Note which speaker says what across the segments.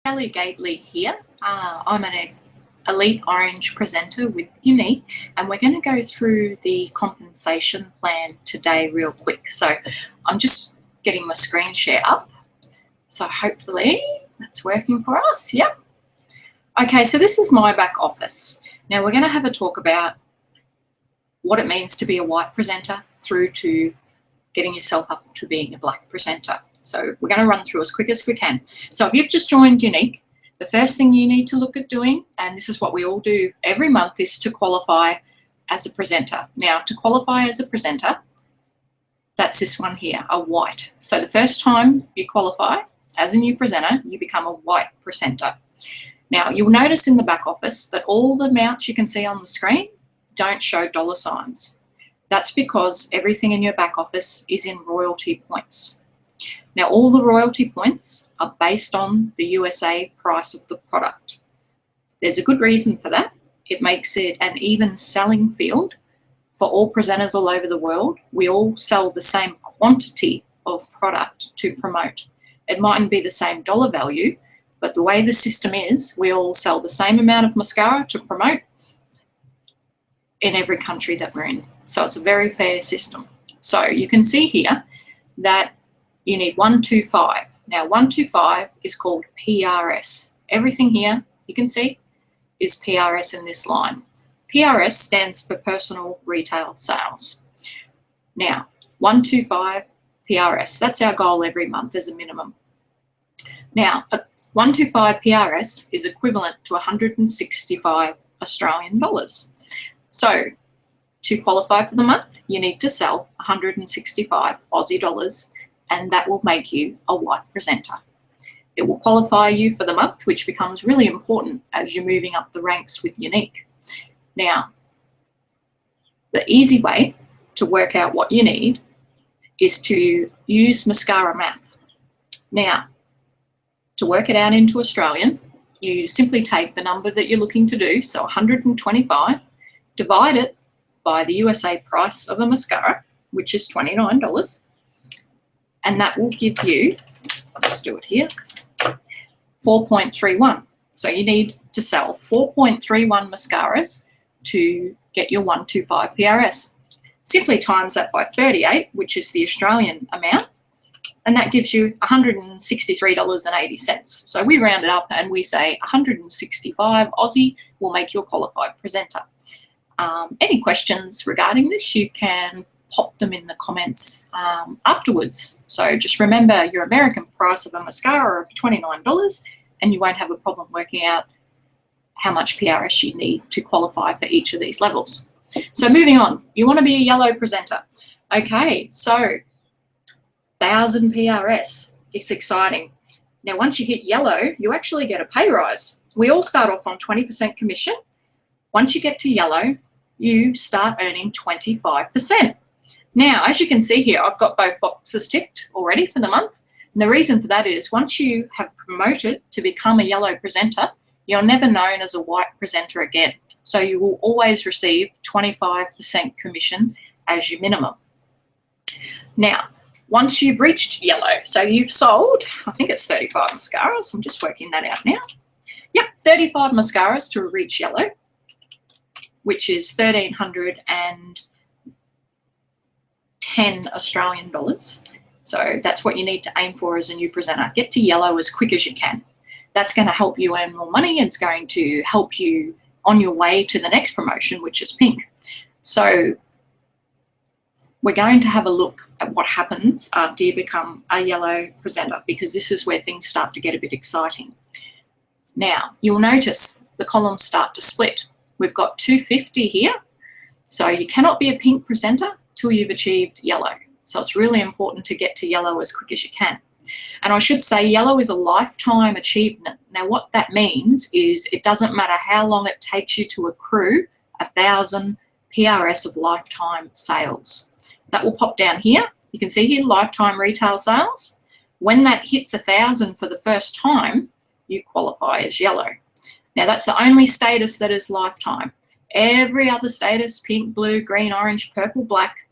Speaker 1: Kelly Gately here. I'm an elite orange presenter with Younique, and we're going to go through the compensation plan today real quick. So I'm just getting my screen share up. So hopefully that's working for us. Yep. Okay, so this is my back office. Now we're going to have a talk about what it means to be a white presenter through to getting yourself up to being a black presenter. So we're going to run through as quick as we can. So if you've just joined Younique, the first thing you need to look at doing, and this is what we all do every month, is to qualify as a presenter. Now, to qualify as a presenter, that's this one here, a white. So the first time you qualify as a new presenter, you become a white presenter. Now, you'll notice in the back office that all the amounts you can see on the screen don't show dollar signs. That's because everything in your back office is in royalty points. Now, all the royalty points are based on the USA price of the product. There's a good reason for that. It makes it an even selling field for all presenters all over the world. We all sell the same quantity of product to promote. It mightn't be the same dollar value, but the way the system is, we all sell the same amount of mascara to promote in every country that we're in. So it's a very fair system. So you can see here that you need 125. Now 125 is called PRS. Everything here you can see is PRS in this line. PRS stands for personal retail sales. Now 125 PRS, that's our goal every month as a minimum. Now 125 PRS is equivalent to 165 Australian dollars. So to qualify for the month, you need to sell 165 Aussie dollars, and that will make you a white presenter. It will qualify you for the month, which becomes really important as you're moving up the ranks with Younique. Now, the easy way to work out what you need is to use mascara math. Now, to work it out into Australian, you simply take the number that you're looking to do, so 125, divide it by the USA price of a mascara, which is $29, and that will give you, let's do it here, 4.31. So you need to sell 4.31 mascaras to get your 125 PRS. Simply times that by 38, which is the Australian amount, and that gives you $163.80. So we round it up and we say 165 Aussie will make you a qualified presenter. Any questions regarding this, you can pop them in the comments afterwards. So just remember your American price of a mascara of $29 and you won't have a problem working out how much PRS you need to qualify for each of these levels. So moving on, you want to be a yellow presenter. Okay, so 1,000 PRS, it's exciting. Now once you hit yellow, you actually get a pay rise. We all start off on 20% commission. Once you get to yellow, you start earning 25%. Now, as you can see here, I've got both boxes ticked already for the month. And the reason for that is once you have promoted to become a yellow presenter, you're never known as a white presenter again. So you will always receive 25% commission as your minimum. Now, once you've reached yellow, so you've sold, I think it's 35 mascaras. I'm just working that out now. Yep, 35 mascaras to reach yellow, which is 1,310 Australian dollars. So that's what you need to aim for as a new presenter. Get to yellow as quick as you can. That's going to help you earn more money. It's going to help you on your way to the next promotion, which is pink. So we're going to have a look at what happens after you become a yellow presenter, because this is where things start to get a bit exciting. Now, you'll notice the columns start to split. We've got 250 here. So you cannot be a pink presenter till you've achieved yellow. So it's really important to get to yellow as quick as you can. And I should say yellow is a lifetime achievement. Now what that means is it doesn't matter how long it takes you to accrue 1,000 PRS of lifetime sales. That will pop down here. You can see here lifetime retail sales. When that hits 1,000 for the first time, you qualify as yellow. Now that's the only status that is lifetime. Every other status, pink, blue, green, orange, purple, black,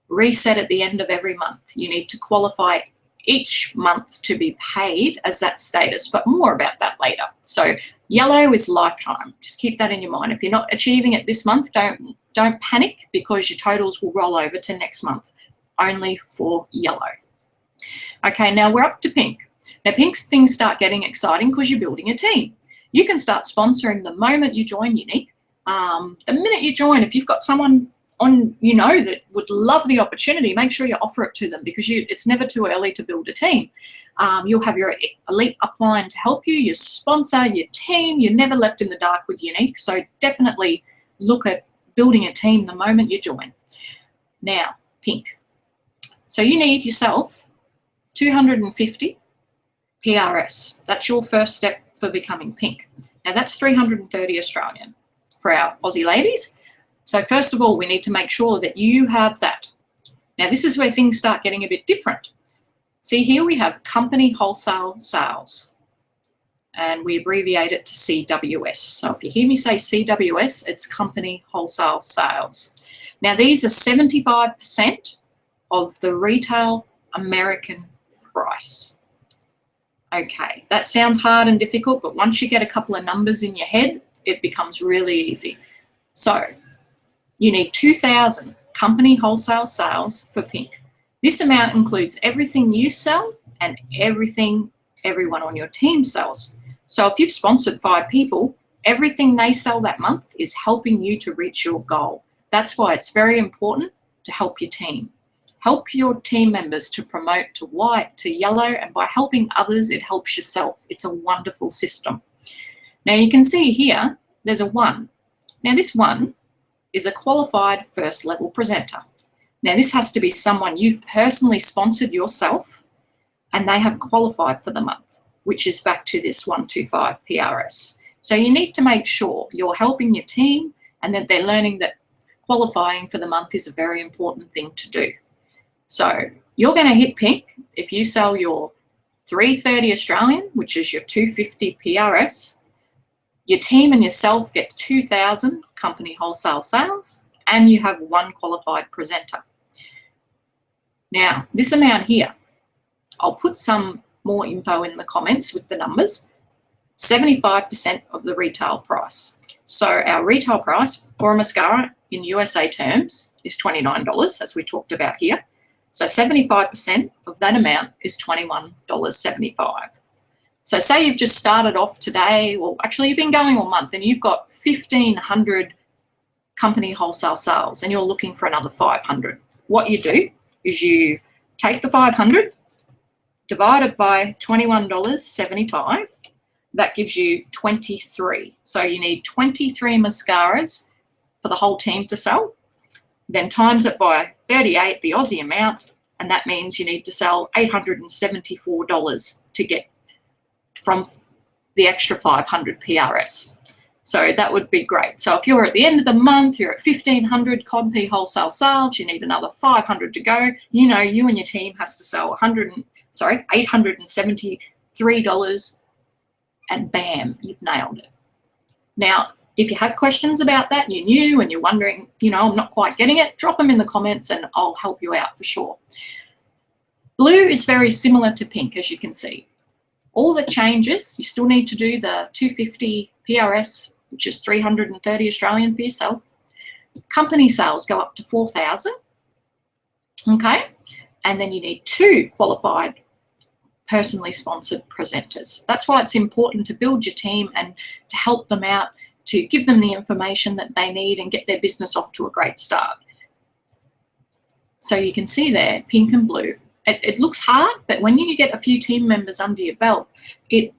Speaker 1: reset at the end of every month. You need to qualify each month to be paid as that status, but more about that later. So yellow is lifetime. Just keep that in your mind. If you're not achieving it this month, don't panic, because your totals will roll over to next month, only for yellow. Okay, now we're up to pink. Now pink's things start getting exciting because you're building a team. You can start sponsoring the moment you join Younique. The minute you join, if you've got someone on that would love the opportunity, make sure you offer it to them, because it's never too early to build a team. You'll have your elite upline to help you, your sponsor, your team. You're never left in the dark with Younique, so definitely look at building a team the moment you join. Now, pink. So you need yourself 250 PRS. That's your first step for becoming pink. Now that's 330 Australian for our Aussie ladies. So first of all, we need to make sure that you have that. Now this is where things start getting a bit different. See, here we have company wholesale sales, and we abbreviate it to CWS. So if you hear me say CWS, it's company wholesale sales. Now these are 75% of the retail American price. Okay, that sounds hard and difficult, but once you get a couple of numbers in your head, it becomes really easy. So you need 2,000 company wholesale sales for pink. This amount includes everything you sell and everything everyone on your team sells. So if you've sponsored 5 people, everything they sell that month is helping you to reach your goal. That's why it's very important to help your team. Help your team members to promote to white, to yellow, and by helping others, it helps yourself. It's a wonderful system. Now you can see here, there's a 1. Now this 1 is a qualified first level presenter. Now this has to be someone you've personally sponsored yourself, and they have qualified for the month, which is back to this 125 PRS. So you need to make sure you're helping your team and that they're learning that qualifying for the month is a very important thing to do. So you're going to hit pink if you sell your 330 Australian, which is your 250 PRS. Your team and yourself get 2,000 company wholesale sales, and you have 1 qualified presenter. Now, this amount here, I'll put some more info in the comments with the numbers. 75% of the retail price. So our retail price for a mascara in USA terms is $29, as we talked about here. So 75% of that amount is $21.75. So say you've just started off today, or actually you've been going all month, and you've got 1,500 company wholesale sales and you're looking for another 500. What you do is you take the 500, divide it by $21.75. That gives you 23. So you need 23 mascaras for the whole team to sell. Then times it by 38, the Aussie amount, and that means you need to sell $874 to get from the extra 500 PRS. So that would be great. So if you're at the end of the month, you're at 1,500 company wholesale sales, you need another 500 to go. You and your team has to sell $873, and bam, you've nailed it. Now, if you have questions about that, you're new and you're wondering, I'm not quite getting it, drop them in the comments and I'll help you out for sure. Blue is very similar to pink, as you can see. All the changes, you still need to do the 250 PRS, which is 330 Australian for yourself. Company sales go up to 4,000, okay? And then you need 2 qualified personally sponsored presenters. That's why it's important to build your team and to help them out, to give them the information that they need and get their business off to a great start. So you can see there, pink and blue. It looks hard, but when you get a few team members under your belt, it's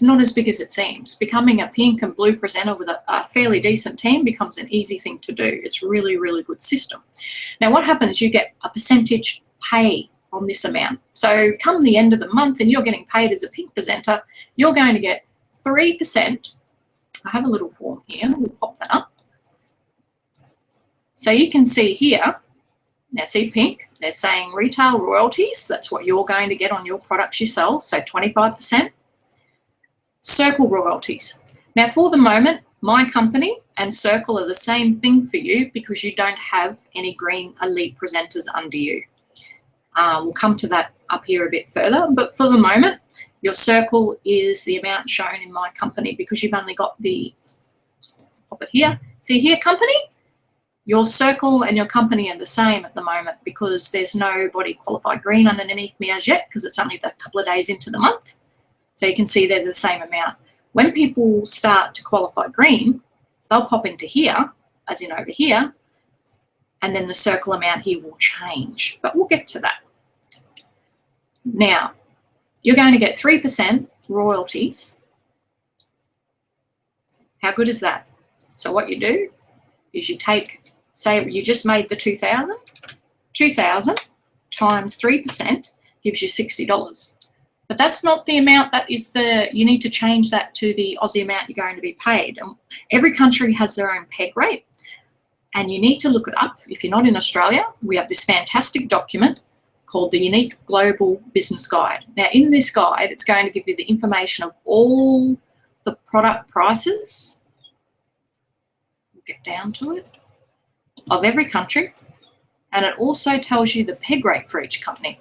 Speaker 1: not as big as it seems. Becoming a pink and blue presenter with a fairly decent team becomes an easy thing to do. It's really, really good system. Now what happens, you get a percentage pay on this amount. So come the end of the month and you're getting paid as a pink presenter, you're going to get 3%. I have a little form here, we'll pop that up. So you can see here, now see pink, they're saying retail royalties, that's what you're going to get on your products you sell, so 25%. Circle royalties. Now for the moment, my company and Circle are the same thing for you because you don't have any green elite presenters under you. We'll come to that up here a bit further, but for the moment, Your circle is the amount shown in my company because you've only got the, pop it here, see here, company? Your circle and your company are the same at the moment because there's nobody qualified green underneath me as yet because it's only a couple of days into the month. So you can see they're the same amount. When people start to qualify green, they'll pop into here, as in over here, and then the circle amount here will change, but we'll get to that. Now, you're going to get 3% royalties. How good is that? So what you do is you take, say you just made the 2,000. 2,000 times 3% gives you $60. But that's not the amount that is you need to change that to the Aussie amount you're going to be paid. And every country has their own peg rate. And you need to look it up. If you're not in Australia, we have this fantastic document called the Younique Global Business Guide. Now, in this guide, it's going to give you the information of all the product prices. We'll get down to it. Of every country. And it also tells you the peg rate for each company.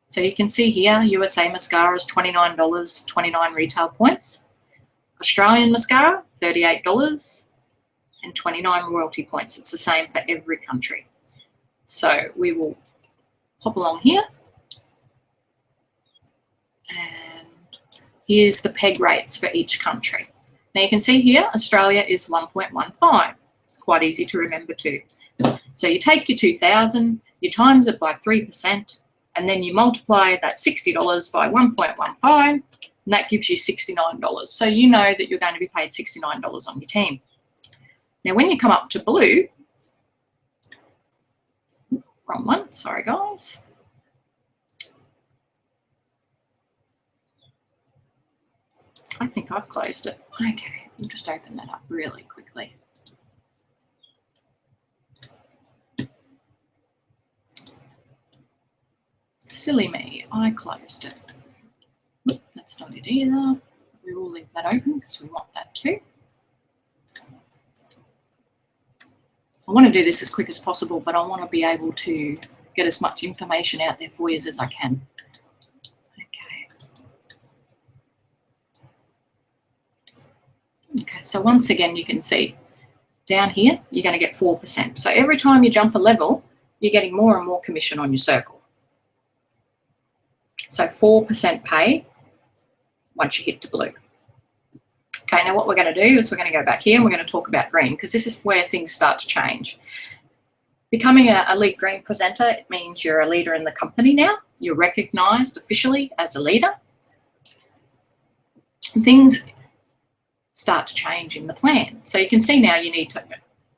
Speaker 1: So you can see here, USA mascara is $29, 29 retail points. Australian mascara, $38 and 29 royalty points. It's the same for every country. So we will pop along here. And here's the peg rates for each country. Now you can see here, Australia is 1.15. Quite easy to remember too. So you take your 2,000, you times it by 3%, and then you multiply that $60 by 1.15, and that gives you $69. So you know that you're going to be paid $69 on your team. Now, when you come up to blue, wrong one, sorry guys. I think I've closed it. Okay, we'll just open that up really quickly. Silly me, I closed it. Oop, that's not it either. We will leave that open because we want that too. I want to do this as quick as possible, but I want to be able to get as much information out there for you as I can. Okay, so once again, you can see down here, you're going to get 4%. So every time you jump a level, you're getting more and more commission on your circle. So 4% pay once you hit to blue. Okay, now what we're going to do is we're going to go back here and we're going to talk about green because this is where things start to change. Becoming a lead green presenter, it means you're a leader in the company now. You're recognised officially as a leader. And things start to change in the plan. So you can see now you need to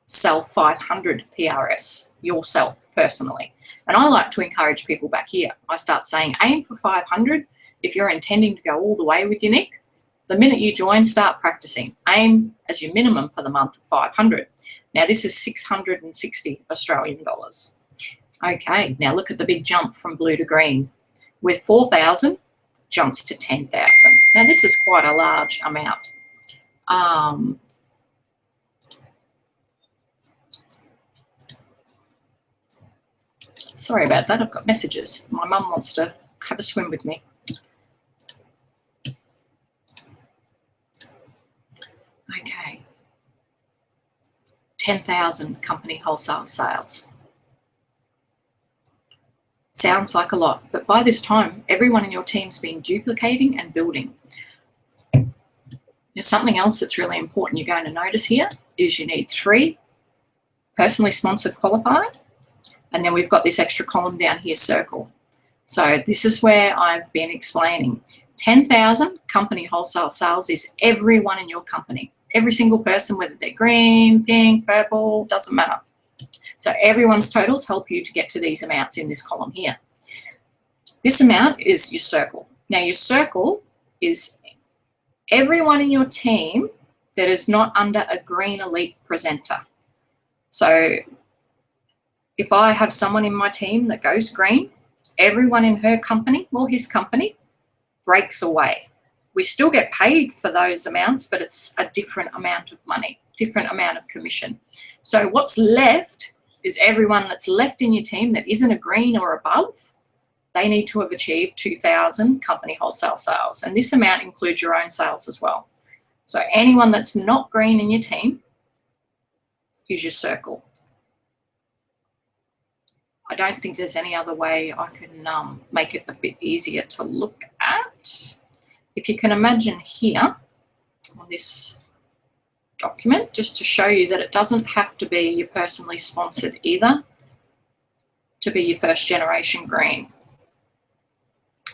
Speaker 1: sell 500 PRS yourself personally. And I like to encourage people back here. I start saying aim for 500 if you're intending to go all the way with Younique. The minute you join, start practicing. Aim as your minimum for the month of 500. Now this is 660 Australian dollars. Okay, now look at the big jump from blue to green. With 4,000, jumps to 10,000. Now this is quite a large amount. Sorry about that, I've got messages. My mum wants to have a swim with me. Okay. 10,000 company wholesale sales. Sounds like a lot, but by this time, everyone in your team's been duplicating and building. There's something else that's really important you're going to notice here is you need 3 personally sponsored qualified, and then we've got this extra column down here, circle. So this is where I've been explaining. 10,000 company wholesale sales is everyone in your company. Every single person, whether they're green, pink, purple, doesn't matter. So everyone's totals help you to get to these amounts in this column here. This amount is your circle. Now your circle is everyone in your team that is not under a green elite presenter. So if I have someone in my team that goes green, everyone in her company or his company breaks away. We still get paid for those amounts, but it's a different amount of money, different amount of commission. So what's left is everyone that's left in your team that isn't a green or above, they need to have achieved 2,000 company wholesale sales. And this amount includes your own sales as well. So anyone that's not green in your team is your circle. I don't think there's any other way I can make it a bit easier to look at. If you can imagine here on this document, just to show you that it doesn't have to be your personally sponsored either to be your first generation green.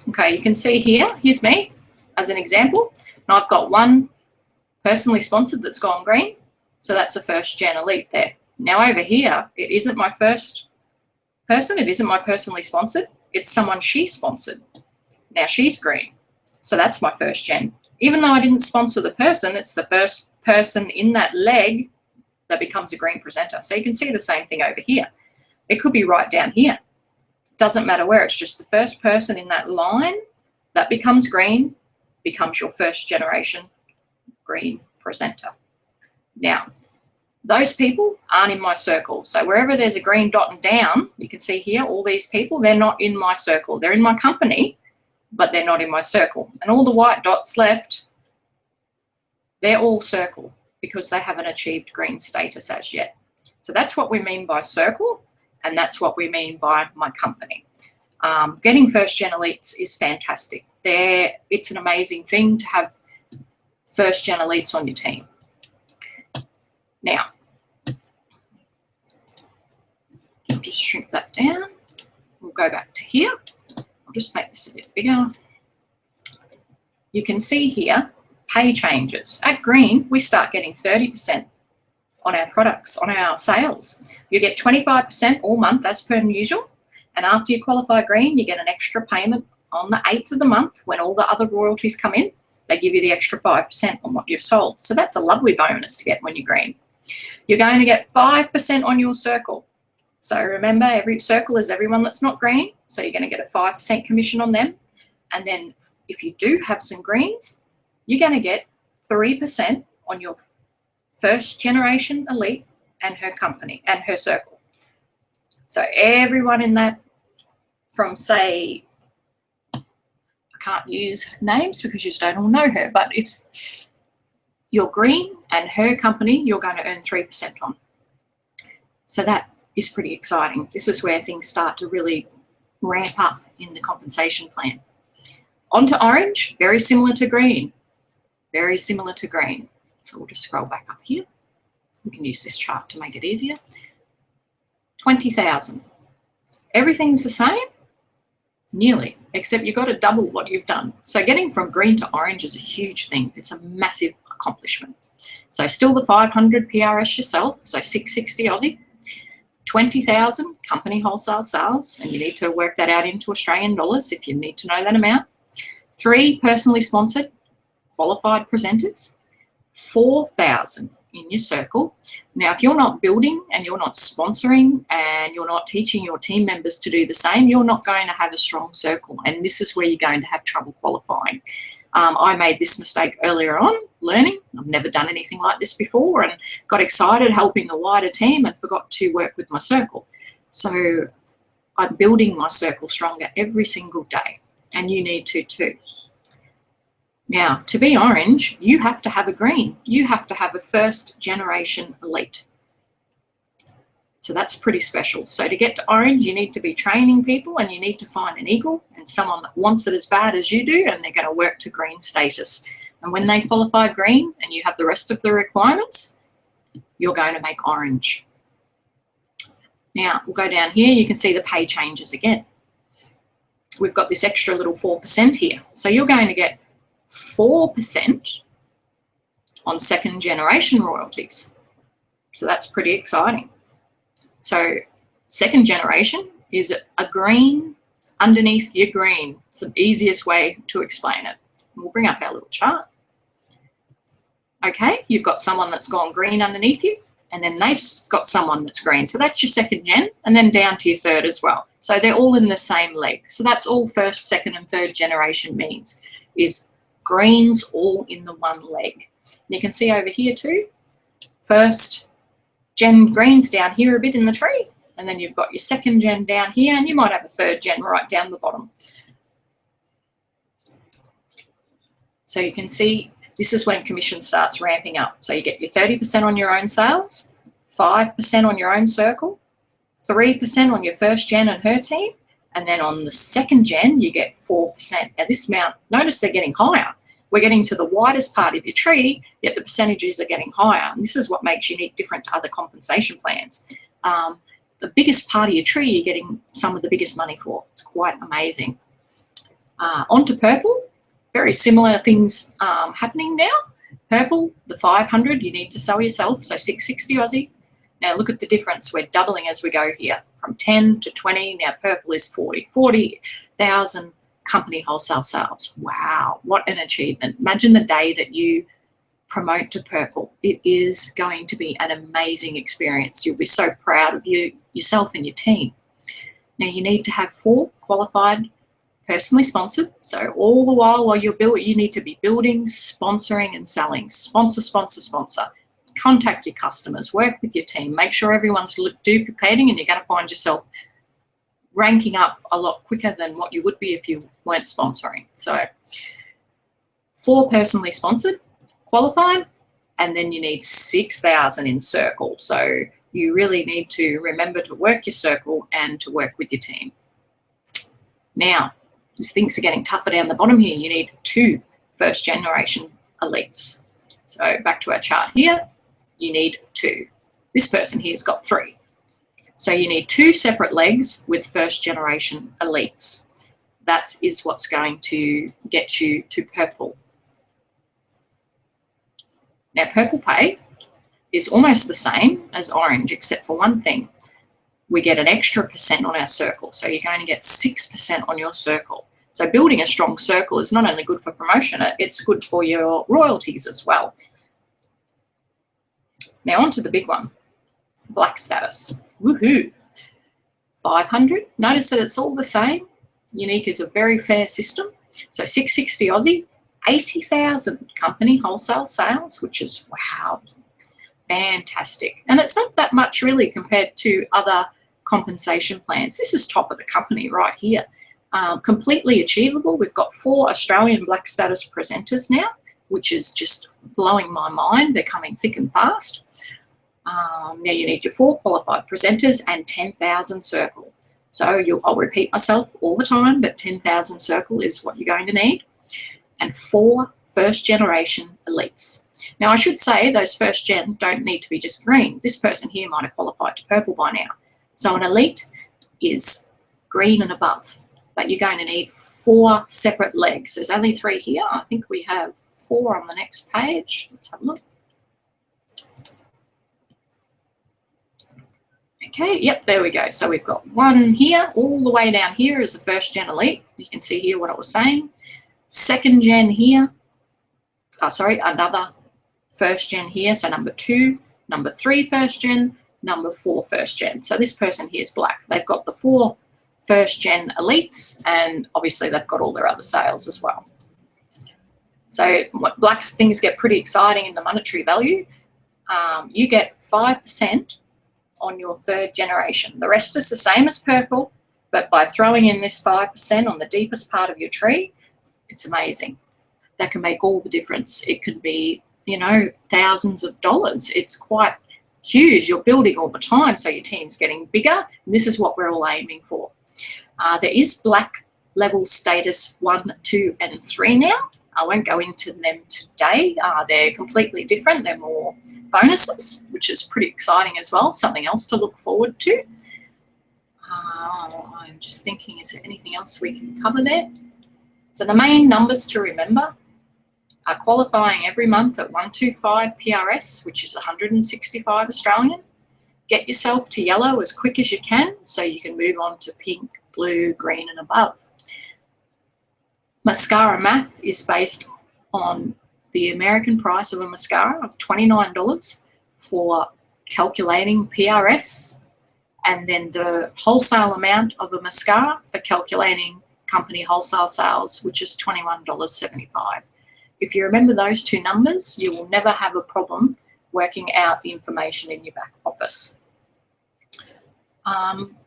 Speaker 1: Okay, you can see here, here's me as an example, and I've got one personally sponsored that's gone green, so that's a first gen elite there. Now over here, it isn't my first person, it isn't my personally sponsored, it's someone she sponsored. Now she's green, so that's my first gen. Even though I didn't sponsor the person, it's the first person in that leg that becomes a green presenter. So you can see the same thing over here. It could be right down here. Doesn't matter where, it's just the first person in that line that becomes green, becomes your first generation green presenter. Now, those people aren't in my circle. So wherever there's a green dot down, you can see here, all these people, they're not in my circle. They're in my company, but they're not in my circle. And all the white dots left, they're all circle because they haven't achieved green status as yet. So that's what we mean by circle, and that's what we mean by my company. Getting first gen elites is fantastic. It's an amazing thing to have first gen elites on your team. Now, I'll just shrink that down. We'll go back to here. I'll just make this a bit bigger. You can see here, pay changes. At green, we start getting 30% on our products, on our sales. You get 25% all month as per usual. And after you qualify green, you get an extra payment on the 8th of the month when all the other royalties come in. They give you the extra 5% on what you've sold. So that's a lovely bonus to get when you're green. You're going to get 5% on your circle. So remember, every circle is everyone that's not green. So you're going to get a 5% commission on them. And then if you do have some greens, you're going to get 3% on your first generation elite and her company and her circle. So everyone in that, from say, I can't use names because you just don't all know her, but if you're green and her company, you're going to earn 3% on. So that is pretty exciting. This is where things start to really ramp up in the compensation plan. On to orange, very similar to green. Very similar to green. So we'll just scroll back up here. We can use this chart to make it easier. 20,000. Everything's the same, nearly, except you've got to double what you've done. So getting from green to orange is a huge thing. It's a massive accomplishment. So still the 500 PRS yourself, so 660 Aussie. 20,000 company wholesale sales, and you need to work that out into Australian dollars if you need to know that amount. 3 personally sponsored qualified presenters. 4,000 in your circle. Now, if you're not building and you're not sponsoring and you're not teaching your team members to do the same, you're not going to have a strong circle. And this is where you're going to have trouble qualifying. I made this mistake earlier on, learning. I've never done anything like this before and got excited helping the wider team and forgot to work with my circle. So I'm building my circle stronger every single day, and you need to too. Now, to be orange, you have to have a green. You have to have a first generation elite. So that's pretty special. So to get to orange, you need to be training people, and you need to find an eagle and someone that wants it as bad as you do, and they're going to work to green status. And when they qualify green and you have the rest of the requirements, you're going to make orange. Now, we'll go down here. You can see the pay changes again. We've got this extra little 4% here. So you're going to get 4% on second generation royalties. So that's pretty exciting. So second generation is a green underneath your green. It's the easiest way to explain it. We'll bring up our little chart. Okay, you've got someone that's gone green underneath you, and then they've got someone that's green. So that's your second gen, and then down to your third as well. So they're all in the same leg. So that's all first, second, and third generation means, is greens all in the one leg. And you can see over here too, first gen greens down here a bit in the tree, and then you've got your second gen down here, and you might have a third gen right down the bottom. So you can see this is when commission starts ramping up. So you get your 30% on your own sales, 5% on your own circle, 3% on your first gen and her team, and then on the second gen, you get 4%. Now this amount, notice they're getting higher. We're getting to the widest part of your tree, yet the percentages are getting higher. And this is what makes Younique different to other compensation plans. The biggest part of your tree, you're getting some of the biggest money for. It's quite amazing. Onto purple, very similar things happening now. Purple, the 500, you need to sell yourself, so 660 Aussie. Now look at the difference. We're doubling as we go here, from 10 to 20. Now purple is 40,000 company wholesale sales. Wow, what an achievement. Imagine the day that you promote to purple. It is going to be an amazing experience. You'll be so proud of yourself and your team. Now you need to have 4 qualified, personally sponsored. So all the while you're building, you need to be building, sponsoring and selling. Sponsor, sponsor, sponsor. Contact your customers, work with your team, make sure everyone's duplicating, and you're going to find yourself ranking up a lot quicker than what you would be if you weren't sponsoring. So 4 personally sponsored, qualified, and then you need 6,000 in circle. So you really need to remember to work your circle and to work with your team. Now, these things are getting tougher down the bottom here. You need 2 first generation elites. So back to our chart here, you need 2. This person here's got 3. So you need 2 separate legs with first generation elites. That is what's going to get you to purple. Now purple pay is almost the same as orange, except for one thing. We get an extra % on our circle. So you're going to get 6% on your circle. So building a strong circle is not only good for promotion, it's good for your royalties as well. Now on to the big one, black status. Woohoo! 500. Notice that it's all the same. Younique is a very fair system. So 660 Aussie, 80,000 company wholesale sales, which is, wow, fantastic. And it's not that much really compared to other compensation plans. This is top of the company right here. Completely achievable. We've got 4 Australian black status presenters now, which is just blowing my mind. They're coming thick and fast. Now you need your 4 qualified presenters and 10,000 circle. So I'll repeat myself all the time, but 10,000 circle is what you're going to need. And 4 first generation elites. Now I should say those first gen don't need to be just green. This person here might have qualified to purple by now. So an elite is green and above, but you're going to need 4 separate legs. There's only 3 here. I think we have 4 on the next page. Let's have a look. Okay, yep, there we go. So we've got 1 here, all the way down here is a first gen elite. You can see here what I was saying. Second gen here, another first gen here, so number 2, number 3 first gen, number 4 first gen. So this person here is black. They've got the 4 first gen elites, and obviously they've got all their other sales as well. So black things get pretty exciting in the monetary value. You get 5% on your 3rd generation. The rest is the same as purple, but by throwing in this 5% on the deepest part of your tree, it's amazing. That can make all the difference. It could be, you know, thousands of dollars. It's quite huge. You're building all the time, so your team's getting bigger. This is what we're all aiming for. There is black level status 1, 2, and 3 now. I won't go into them today. They're completely different. They're more bonuses, which is pretty exciting as well. Something else to look forward to. I'm just thinking, is there anything else we can cover there? So the main numbers to remember are qualifying every month at 125 PRS, which is 165 Australian. Get yourself to yellow as quick as you can so you can move on to pink, blue, green, and above. Mascara math is based on the American price of a mascara of $29 for calculating PRS, and then the wholesale amount of a mascara for calculating company wholesale sales, which is $21.75. If you remember those 2 numbers, you will never have a problem working out the information in your back office.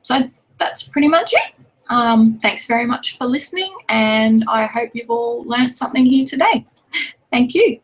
Speaker 1: So that's pretty much it. Thanks very much for listening, and I hope you've all learnt something here today. Thank you.